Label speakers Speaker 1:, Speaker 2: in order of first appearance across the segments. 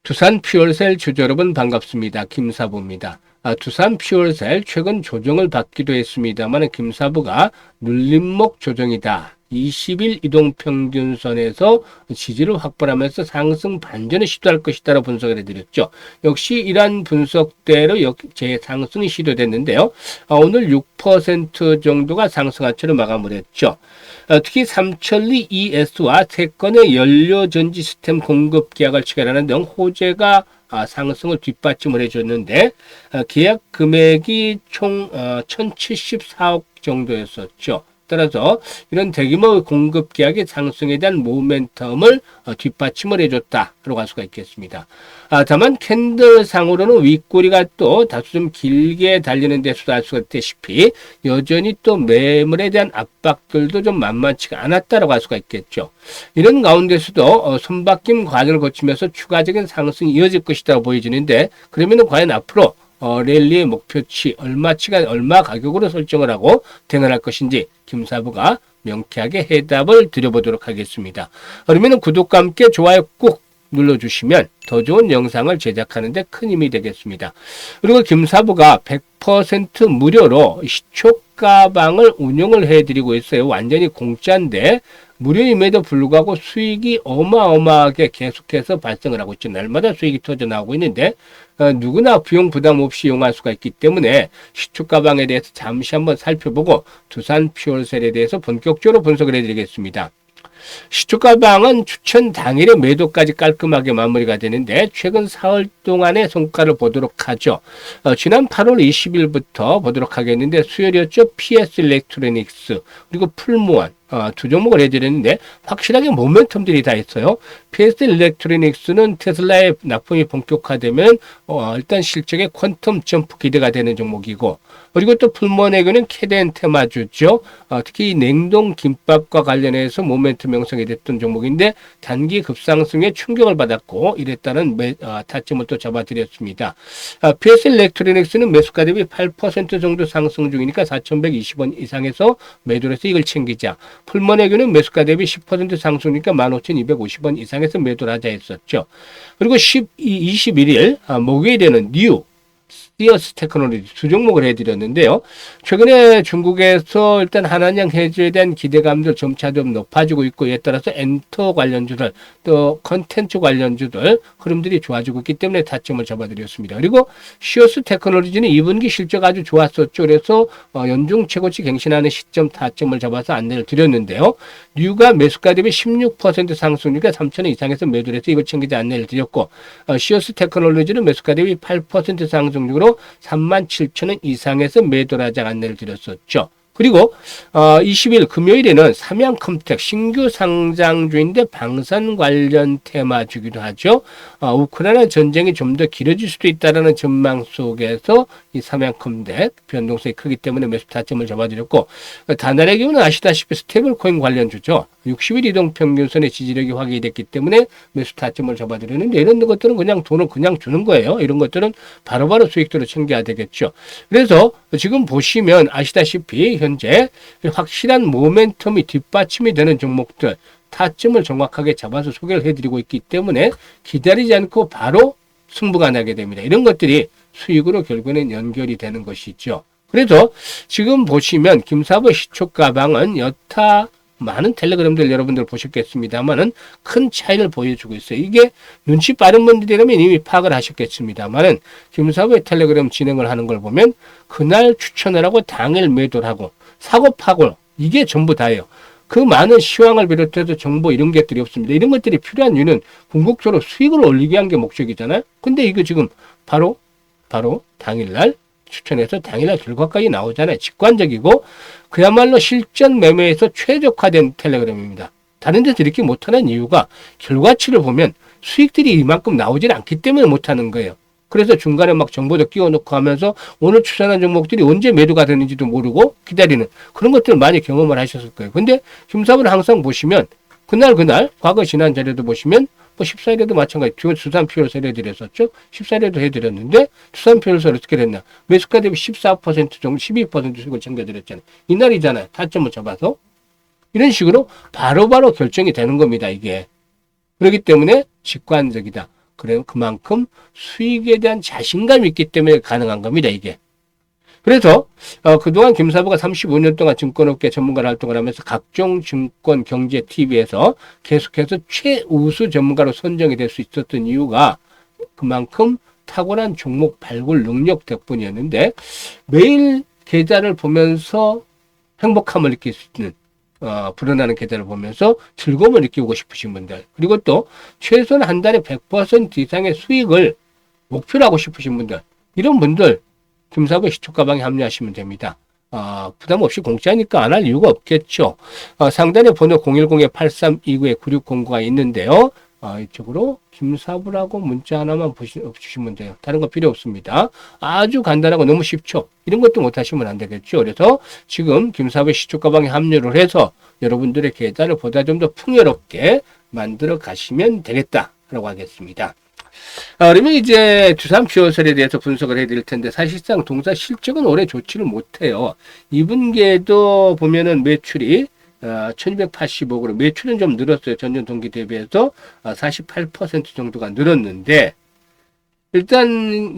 Speaker 1: 두산 퓨얼셀 주주 여러분 반갑습니다. 김사부입니다. 두산 퓨얼셀 최근 조정을 받기도 했습니다만 김사부가 눌림목 조정이다. 20일 이동평균선에서 지지를 확보하면서 상승 반전을 시도할 것이다라고 분석을 해드렸죠. 역시 이러한 분석대로 제 상승이 시도됐는데요. 오늘 6% 정도가 상승하처럼 마감을 했죠. 특히 삼천리 ES와 3건의 연료전지 시스템 공급 계약을 체결하는 등 호재가 상승을 뒷받침을 해줬는데 계약 금액이 총 1,074억 정도였었죠. 따라서 이런 대규모 공급 계약의 상승에 대한 모멘텀을 뒷받침을 해줬다라고 할 수가 있겠습니다. 다만 캔들상으로는 윗꼬리가 또 다소 좀 길게 달리는 데서도 알 수가 있다시피 여전히 또 매물에 대한 압박들도 좀 만만치가 않았다라고 할 수가 있겠죠. 이런 가운데서도 손바뀜 과정을 거치면서 추가적인 상승이 이어질 것이라고 보여지는데 그러면 과연 앞으로 랠리의 목표치 얼마 가격으로 설정을 하고 대응할 것인지 김사부가 명쾌하게 해답을 드려보도록 하겠습니다. 그러면 구독과 함께 좋아요 꾹 눌러주시면 더 좋은 영상을 제작하는 데 큰 힘이 되겠습니다. 그리고 김사부가 100% 무료로 시초가방을 운영을 해드리고 있어요. 완전히 공짜인데 무료임에도 불구하고 수익이 어마어마하게 계속해서 발생을 하고 있죠. 날마다 수익이 터져나오고 있는데 누구나 비용 부담 없이 이용할 수가 있기 때문에 시초가방에 대해서 잠시 한번 살펴보고 두산 퓨얼셀에 대해서 본격적으로 분석을 해드리겠습니다. 시초가방은 추천 당일의 매도까지 깔끔하게 마무리가 되는데 최근 사흘 동안의 성과를 보도록 하죠. 지난 8월 20일부터 보도록 하겠는데 수요일이었죠. PS 일렉트로닉스 그리고 풀무원 두 종목을 해드렸는데 확실하게 모멘텀들이 다 있어요. PS 일렉트로닉스는 테슬라의 납품이 본격화되면 일단 실적의 퀀텀 점프 기대가 되는 종목이고 그리고 또 풀무원에게는 캐덴 테마주죠. 특히 냉동 김밥과 관련해서 모멘텀 형성이 됐던 종목인데 단기 급상승에 충격을 받았고 이에 따른 타점을 또 잡아드렸습니다. PS 일렉트로닉스는 매수가 대비 8% 정도 상승 중이니까 4,120원 이상에서 매도를 해서 이걸 챙기자. 풀무원에게는 매수가 대비 10% 상승이니까 15,250원 이상에서 매도를 하자 했었죠. 그리고 21일 목요일에는 시어스 테크놀로지 두 종목을 해드렸는데요. 최근에 중국에서 일단 한한양 해주에 대한 기대감도 점차 좀 높아지고 있고 이에 따라서 엔터 관련주들 또 컨텐츠 관련주들 흐름들이 좋아지고 있기 때문에 타점을 잡아드렸습니다. 그리고 시어스 테크놀로지는 2분기 실적 아주 좋았었죠. 그래서 연중 최고치 갱신하는 시점 타점을 잡아서 안내를 드렸는데요. 뉴가 매수가 대비 16% 상승이니까 3,000원 이상에서 매도를 해서 이걸 챙기자 안내를 드렸고 시어스 테크놀로지는 매수가 대비 8% 상승 중으로 37,000원 이상에서 매도하자 안내를 드렸었죠. 그리고 20일 금요일에는 삼양컴텍 신규 상장주인데 방산 관련 테마주기도 하죠. 우크라이나 전쟁이 좀 더 길어질 수도 있다는 전망 속에서 이 삼양컴텍 변동성이 크기 때문에 매수 타점을 잡아드렸고 다날의 경우는 아시다시피 스테이블코인 관련주죠. 60일 이동평균선의 지지력이 확인이 됐기 때문에 매수 타점을 잡아드렸는데 이런 것들은 그냥 돈을 그냥 주는 거예요. 이런 것들은 바로바로 수익들을 챙겨야 되겠죠. 그래서 지금 보시면 아시다시피 현재 확실한 모멘텀이 뒷받침이 되는 종목들 타점을 정확하게 잡아서 소개를 해드리고 있기 때문에 기다리지 않고 바로 승부가 나게 됩니다. 이런 것들이 수익으로 결국에는 연결이 되는 것이죠. 그래서 지금 보시면 김사부 시초가방은 여타 많은 텔레그램들 여러분들 보셨겠습니다만은 큰 차이를 보여주고 있어요. 이게 눈치 빠른 분들이라면 이미 파악을 하셨겠습니다만은 김사부의 텔레그램 진행을 하는 걸 보면 그날 추천을 하고 당일 매도를 하고 사고 파고 이게 전부 다예요. 그 많은 시황을 비롯해서 정보 이런 것들이 없습니다. 이런 것들이 필요한 이유는 궁극적으로 수익을 올리기 위한 게 목적이잖아요. 근데 이거 지금 바로 당일날 추천해서 당일날 결과까지 나오잖아요. 직관적이고 그야말로 실전 매매에서 최적화된 텔레그램입니다. 다른 데서 이렇게 못하는 이유가 결과치를 보면 수익들이 이만큼 나오질 않기 때문에 못하는 거예요. 그래서 중간에 막 정보도 끼워놓고 하면서 오늘 추천한 종목들이 언제 매도가 되는지도 모르고 기다리는 그런 것들을 많이 경험을 하셨을 거예요. 근데 김사부는 항상 보시면 그날 과거 지난 자료도 보시면 14일에도 마찬가지 두산 퓨얼셀 해드렸었죠. 14일에도 해드렸는데 두산 퓨얼셀 어떻게 됐나. 매수가 대비 14% 정도 12% 수익을 챙겨드렸잖아요. 이날이잖아요. 타점을 잡아서. 이런 식으로 바로바로 결정이 되는 겁니다. 이게. 그렇기 때문에 직관적이다. 그래 그만큼 수익에 대한 자신감이 있기 때문에 가능한 겁니다, 이게. 그래서 그동안 김사부가 35년 동안 증권업계 전문가로 활동을 하면서 각종 증권 경제 TV에서 계속해서 최우수 전문가로 선정이 될 수 있었던 이유가 그만큼 탁월한 종목 발굴 능력 덕분이었는데, 매일 계좌를 보면서 행복함을 느낄 수 있는, 불어나는 계좌를 보면서 즐거움을 느끼고 싶으신 분들, 그리고 또 최소한 한 달에 100% 이상의 수익을 목표로 하고 싶으신 분들, 이런 분들 김사부의 시초가방에 합류하시면 됩니다. 부담 없이 공짜니까 안 할 이유가 없겠죠. 상단에 번호 010-8329-9609가 있는데요. 이쪽으로 김사부라고 문자 하나만 주시면 돼요. 다른 거 필요 없습니다. 아주 간단하고 너무 쉽죠. 이런 것도 못하시면 안 되겠죠. 그래서 지금 김사부의 시초가방에 합류를 해서 여러분들의 계좌를 보다 좀 더 풍요롭게 만들어 가시면 되겠다라고 하겠습니다. 그러면 이제 두산 퓨어셀에 대해서 분석을 해드릴 텐데, 사실상 동사 실적은 올해 좋지를 못해요. 2분기에도 보면은 매출이 1285억으로 매출은 좀 늘었어요. 전년 동기 대비해서 48% 정도가 늘었는데, 일단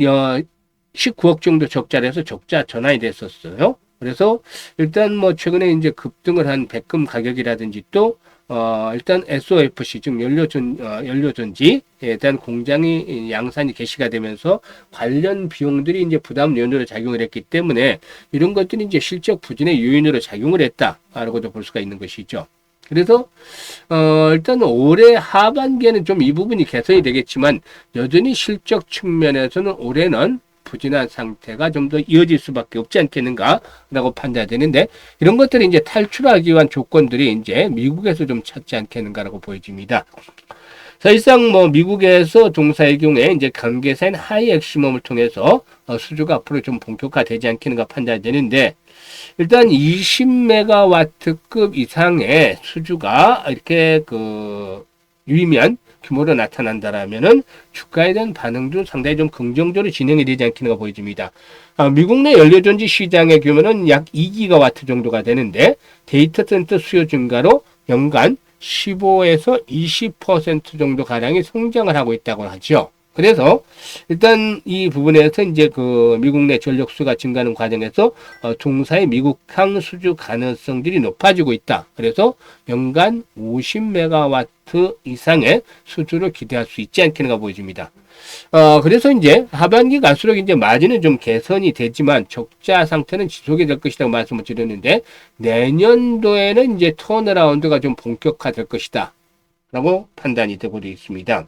Speaker 1: 19억 정도 적자를 해서 적자 전환이 됐었어요. 그래서 일단 뭐 최근에 이제 급등을 한 백금 가격이라든지 또 일단 SOFC, 즉 연료전지에 대한 공장이 양산이 개시가 되면서 관련 비용들이 이제 부담 요인으로 작용을 했기 때문에 이런 것들이 이제 실적 부진의 요인으로 작용을 했다라고도 볼 수가 있는 것이죠. 그래서 일단 올해 하반기에는 좀 이 부분이 개선이 되겠지만 여전히 실적 측면에서는 올해는 부진한 상태가 좀 더 이어질 수밖에 없지 않겠는가라고 판단되는데, 이런 것들이 이제 탈출하기 위한 조건들이 이제 미국에서 좀 찾지 않겠는가라고 보여집니다. 사실상 뭐 미국에서 동사의 경우에 이제 관계사인 하이 엑시멈을 통해서 수주가 앞으로 좀 본격화되지 않겠는가 판단되는데, 일단 20메가와트급 이상의 수주가 이렇게 유의미한 규모로 나타난다라면은 주가에 대한 반응도 상당히 좀 긍정적으로 진행이 되지 않겠는가 보여집니다. 미국 내 연료전지 시장의 규모는 약 2기가와트 정도가 되는데, 데이터 센터 수요 증가로 연간 15에서 20% 정도 가량이 성장을 하고 있다고 하죠. 그래서 일단 이 부분에서 이제 미국 내 전력 수가 증가하는 과정에서 동사의 미국항 수주 가능성들이 높아지고 있다. 그래서 연간 50메가와트 이상의 수주를 기대할 수 있지 않겠는가 보여집니다. 그래서 이제 하반기 갈수록 이제 마진은 좀 개선이 되지만 적자 상태는 지속이 될 것이라고 말씀을 드렸는데, 내년도에는 이제 턴어라운드가 좀 본격화될 것이다 라고 판단이 되고 있습니다.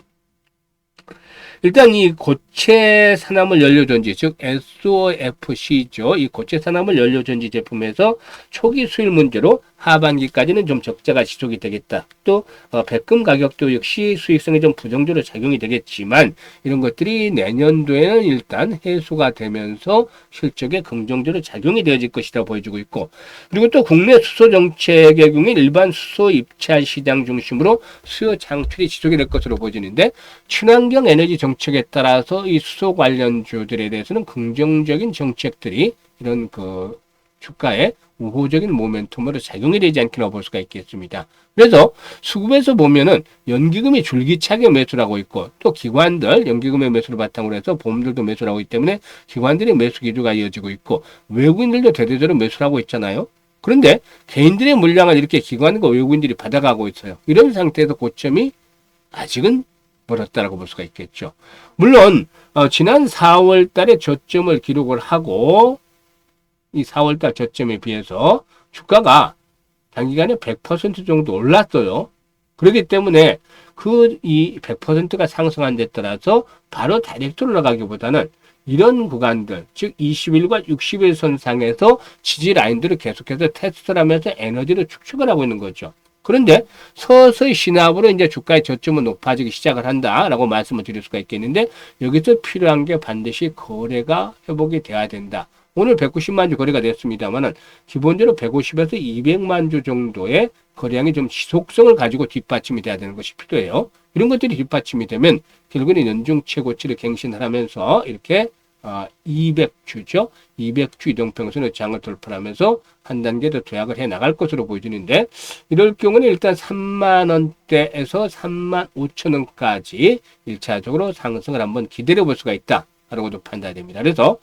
Speaker 1: 일단 이 고체 산화물 연료전지, 즉 SOFC죠. 이 고체 산화물 연료전지 제품에서 초기 수율 문제로 하반기까지는 좀 적자가 지속이 되겠다. 또 백금 가격도 역시 수익성이 좀 부정적으로 작용이 되겠지만, 이런 것들이 내년도에는 일단 해소가 되면서 실적에 긍정적으로 작용이 되어질 것이라고 보여지고 있고, 그리고 또 국내 수소 정책의 경우에 일반 수소 입찰 시장 중심으로 수요 창출이 지속이 될 것으로 보여지는데, 친환경 에너지 정책에 따라서 이 수소 관련주들에 대해서는 긍정적인 정책들이 이런 주가에 우호적인 모멘텀으로 작용이 되지 않기나 볼 수가 있겠습니다. 그래서 수급에서 보면은 연기금이 줄기차게 매수를 하고 있고, 또 기관들 연기금의 매수를 바탕으로 해서 보험들도 매수를 하고 있기 때문에 기관들의 매수 기조가 이어지고 있고, 외국인들도 대대적으로 매수를 하고 있잖아요. 그런데 개인들의 물량을 이렇게 기관과 외국인들이 받아가고 있어요. 이런 상태에서 고점이 아직은 멀었다라고 볼 수가 있겠죠. 물론 지난 4월 달에 저점을 기록을 하고, 이 4월달 저점에 비해서 주가가 단기간에 100% 정도 올랐어요. 그렇기 때문에 이 100%가 상승한 데 따라서 바로 다이렉트 올라가기보다는 이런 구간들, 즉 20일과 60일 선상에서 지지 라인들을 계속해서 테스트를 하면서 에너지를 축적을 하고 있는 거죠. 그런데 서서히 진압으로 이제 주가의 저점은 높아지기 시작을 한다라고 말씀을 드릴 수가 있겠는데, 여기서 필요한 게 반드시 거래가 회복이 돼야 된다. 오늘 190만 주 거래가 됐습니다만은 기본적으로 150에서 200만 주 정도의 거래량이 좀 지속성을 가지고 뒷받침이 돼야 되는 것이 필요해요. 이런 것들이 뒷받침이 되면 결국은 연중 최고치를 갱신하면서 이렇게 200주죠. 200주 이동평선의 장을 돌파하면서 한 단계 더 도약을 해 나갈 것으로 보여지는데, 이럴 경우는 일단 3만 원대에서 3만 5천 원까지 1차적으로 상승을 한번 기다려 볼 수가 있다 라고도 판단됩니다. 그래서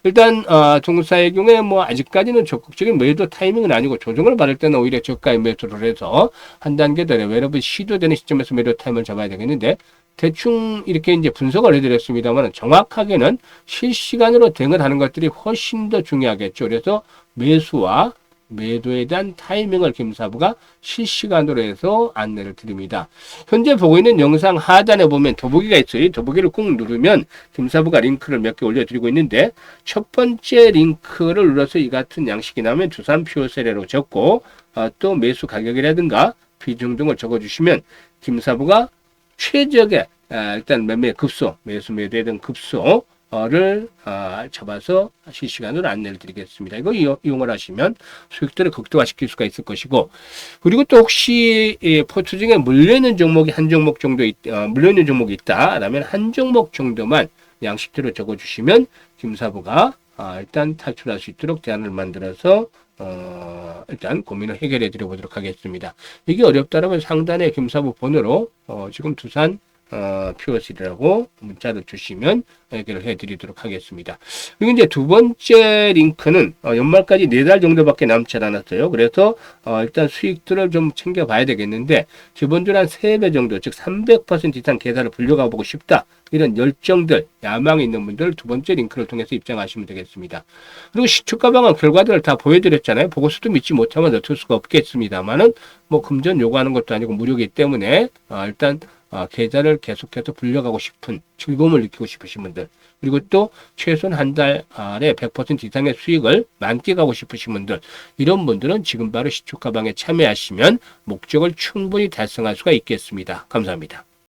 Speaker 1: 일단 종사의 경우에 뭐 아직까지는 적극적인 매도 타이밍은 아니고, 조정을 받을 때는 오히려 저가의 매수를 해서 한 단계 더 레벨업이 시도되는 시점에서 매도 타임을 잡아야 되겠는데, 대충 이렇게 이제 분석을 해드렸습니다만, 정확하게는 실시간으로 대응을 하는 것들이 훨씬 더 중요하겠죠. 그래서 매수와 매도에 대한 타이밍을 김사부가 실시간으로 해서 안내를 드립니다. 현재 보고 있는 영상 하단에 보면 더보기가 있어요. 이 더보기를 꾹 누르면 김사부가 링크를 몇 개 올려드리고 있는데, 첫 번째 링크를 눌러서 이 같은 양식이 나오면 두산 퓨어셀로 적고, 또 매수 가격이라든가 비중 등을 적어주시면 김사부가 최적의 일단 매매 급소, 매수 매도에 대한 급소를 잡아서 실시간으로 안내를 드리겠습니다. 이거 이용을 하시면 수익들을 극대화시킬 수가 있을 것이고, 그리고 또 혹시 포트 중에 물려있는 종목이 한 종목 정도 물려있는 종목이 있다라면 한 종목 정도만 양식대로 적어주시면 김사부가 일단 탈출할 수 있도록 대안을 만들어서 일단 고민을 해결해 드려 보도록 하겠습니다. 이게 어렵다라면 상단에 김사부 번호로 지금 두산 퓨어실이라고 문자를 주시면 해결을 해드리도록 하겠습니다. 그리고 이제 두 번째 링크는 연말까지 4달 정도밖에 남지 않았어요. 그래서 일단 수익들을 좀 챙겨봐야 되겠는데, 기본적으로 한 3배 정도, 즉 300% 이상 계좌를 불려가 보고 싶다, 이런 열정들, 야망이 있는 분들 두 번째 링크를 통해서 입장하시면 되겠습니다. 그리고 시초가 방안 결과들을 다 보여드렸잖아요. 보고서도 믿지 못하면 어쩔 수가 없겠습니다만은, 뭐 금전 요구하는 것도 아니고 무료이기 때문에 일단 계좌를 계속해서 불려가고 싶은, 즐거움을 느끼고 싶으신 분들, 그리고 또 최소한 한 달에 100% 이상의 수익을 만끽하고 싶으신 분들, 이런 분들은 지금 바로 시초가방에 참여하시면 목적을 충분히 달성할 수가 있겠습니다. 감사합니다.